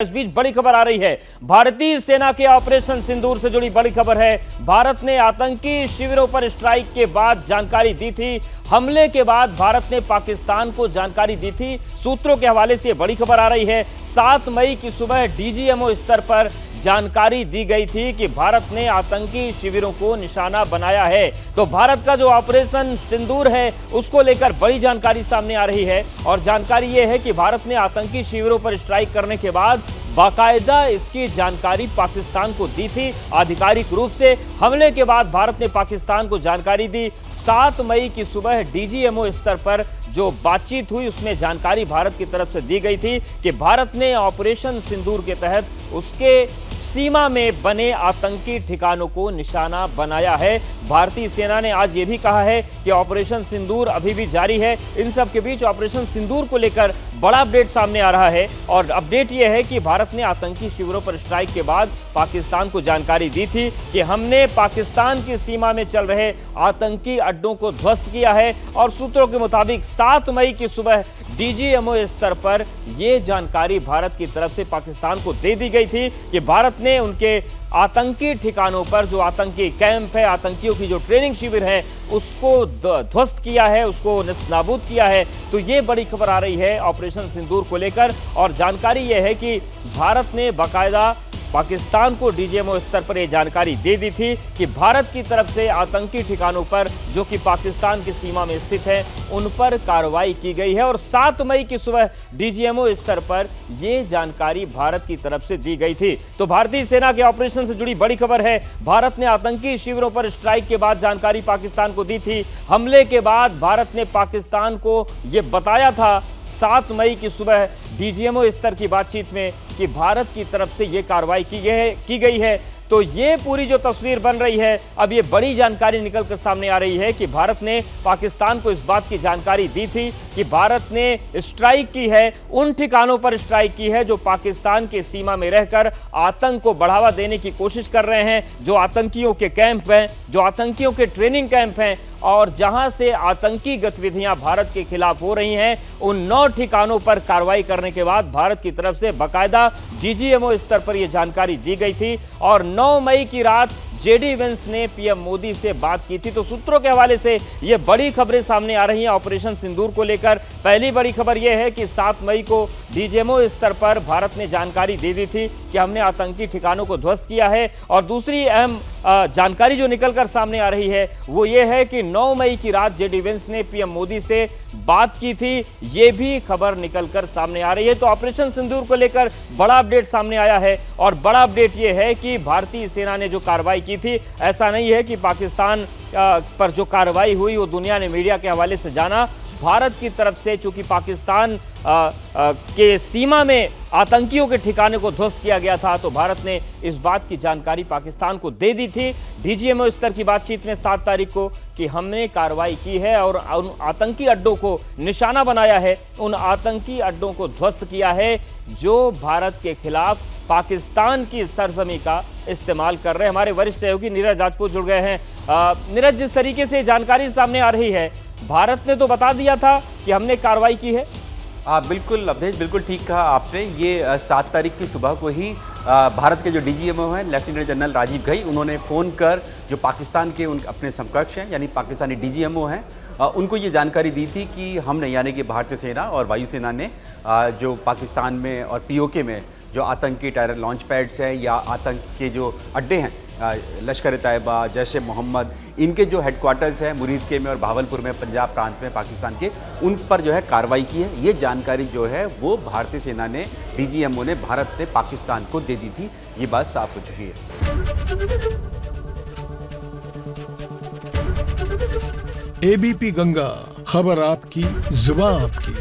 इस बीच बड़ी खबर आ रही है। भारतीय सेना के ऑपरेशन सिंदूर से जुड़ी बड़ी खबर है। भारत ने आतंकी शिविरों पर स्ट्राइक के बाद जानकारी दी थी। हमले के बाद भारत ने पाकिस्तान को जानकारी दी थी। सूत्रों के हवाले से बड़ी खबर आ रही है। 7 मई की सुबह डीजीएमओ स्तर पर जानकारी दी गई थी कि भारत ने आतंकी शिविरों को निशाना बनाया है। तो भारत का जो ऑपरेशन सिंदूर है उसको लेकर बड़ी जानकारी सामने आ रही है। और जानकारी यह है कि भारत ने आतंकी शिविरों पर स्ट्राइक करने के बाद बाकायदा इसकी जानकारी पाकिस्तान को दी थी आधिकारिक रूप से। हमले के बाद भारत ने पाकिस्तान को जानकारी दी। 7 मई की सुबह डीजीएमओ स्तर पर जो बातचीत हुई उसमें जानकारी भारत की तरफ से दी गई थी कि भारत ने ऑपरेशन सिंदूर के तहत उसके सीमा में बने आतंकी ठिकानों को निशाना बनाया है। भारतीय सेना ने आज यह भी कहा है कि ऑपरेशन सिंदूर अभी भी जारी है। इन सब के बीच ऑपरेशन सिंदूर को लेकर बड़ा अपडेट सामने आ रहा है। और अपडेट यह है कि भारत ने आतंकी शिविरों पर स्ट्राइक के बाद पाकिस्तान को जानकारी दी थी कि हमने पाकिस्तान की सीमा में चल रहे आतंकी अड्डों को ध्वस्त किया है। और सूत्रों के मुताबिक 7 मई की सुबह डीजीएमओ स्तर पर यह जानकारी भारत की तरफ से पाकिस्तान को दे दी गई थी कि भारत ने उनके आतंकी ठिकानों पर जो आतंकी कैंप है, आतंकियों की जो ट्रेनिंग शिविर है, उसको ध्वस्त किया है, उसको नाबूद किया है। तो ये बड़ी खबर आ रही है ऑपरेशन सिंदूर को लेकर। और जानकारी यह है कि भारत ने बाकायदा पाकिस्तान को डीजीएमओ स्तर पर यह जानकारी दे दी थी कि भारत की तरफ से आतंकी ठिकानों पर जो कि पाकिस्तान की सीमा में स्थित है उन पर कार्रवाई की गई है। और 7 मई की सुबह डीजीएमओ स्तर पर यह जानकारी भारत की तरफ से दी गई थी। तो भारतीय सेना के ऑपरेशन से जुड़ी बड़ी खबर है। भारत ने आतंकी शिविरों पर स्ट्राइक के बाद जानकारी पाकिस्तान को दी थी। हमले के बाद भारत ने पाकिस्तान को यह बताया था 7 मई की सुबह डीजीएमओ स्तर की बातचीत में कि भारत की तरफ से यह कार्रवाई की गई है। तो ये पूरी जो तस्वीर बन रही है, अब ये बड़ी जानकारी निकल कर सामने आ रही है कि भारत ने पाकिस्तान को इस बात की जानकारी दी थी कि भारत ने स्ट्राइक की है, उन ठिकानों पर स्ट्राइक की है जो पाकिस्तान के सीमा में रहकर आतंक को बढ़ावा देने की कोशिश कर रहे हैं, जो आतंकियों के कैंप हैं, जो आतंकियों के ट्रेनिंग कैंप हैं और जहां से आतंकी गतिविधियां भारत के खिलाफ हो रही हैं। उन 9 ठिकानों पर कार्रवाई करने के बाद भारत की तरफ से बाकायदा डीजीएमओ स्तर पर यह जानकारी दी गई थी। और 9 मई की रात जेडी वेंस ने पीएम मोदी से बात की थी। तो सूत्रों के हवाले से ये बड़ी खबरें सामने आ रही हैं ऑपरेशन सिंदूर को लेकर। पहली बड़ी खबर यह है कि 7 मई को डीजीएमओ स्तर पर भारत ने जानकारी दे दी थी कि हमने आतंकी ठिकानों को ध्वस्त किया है। और दूसरी अहम जानकारी जो निकलकर सामने आ रही है वो ये है कि 9 मई की रात जेडी वेंस ने पीएम मोदी से बात की थी। ये भी खबर निकलकर सामने आ रही है। तो ऑपरेशन सिंदूर को लेकर बड़ा अपडेट सामने आया है। और बड़ा अपडेट ये है कि भारतीय सेना ने जो कार्रवाई की थी, ऐसा नहीं है कि पाकिस्तान पर जो कार्रवाई हुई वो दुनिया ने मीडिया के हवाले से जाना। भारत की तरफ से चूंकि पाकिस्तान के सीमा में आतंकियों के ठिकाने को ध्वस्त किया गया था, तो भारत ने इस बात की जानकारी पाकिस्तान को दे दी थी डीजीएमओ स्तर की बातचीत में 7 तारीख को कि हमने कार्रवाई की है और उन आतंकी अड्डों को निशाना बनाया है, उन आतंकी अड्डों को ध्वस्त किया है जो भारत के खिलाफ पाकिस्तान की सरजमी का इस्तेमाल कर रहे हैं। हमारे वरिष्ठ सहयोगी नीरज राजपूत जुड़ गए हैं। नीरज, जिस तरीके से जानकारी सामने आ रही है, भारत ने तो बता दिया था कि हमने कार्रवाई की है। बिल्कुल अवधेश, बिल्कुल ठीक कहा आपने। ये 7 तारीख की सुबह को ही भारत के जो डीजीएमओ हैं लेफ्टिनेंट जनरल राजीव घई, उन्होंने फ़ोन कर जो पाकिस्तान के उन अपने समकक्ष हैं यानी पाकिस्तानी डीजीएमओ हैं उनको ये जानकारी दी थी कि हमने यानी कि भारतीय सेना और वायुसेना ने जो पाकिस्तान में और पीओके में जो आतंकी टेरर लॉन्च पैड्स हैं या आतंक के जो अड्डे हैं, लश्कर तैयबा, जैश ए मोहम्मद, इनके जो हेडक्वार्टर्स हैं मुरीद के में और भावलपुर में पंजाब प्रांत में पाकिस्तान के, उन पर जो है कार्रवाई की है। ये जानकारी जो है वो भारतीय सेना ने, डीजीएमओ ने भारत ने पाकिस्तान को दे दी थी। ये बात साफ हो चुकी है। एबीपी गंगा, खबर आपकी, जुबान आपकी।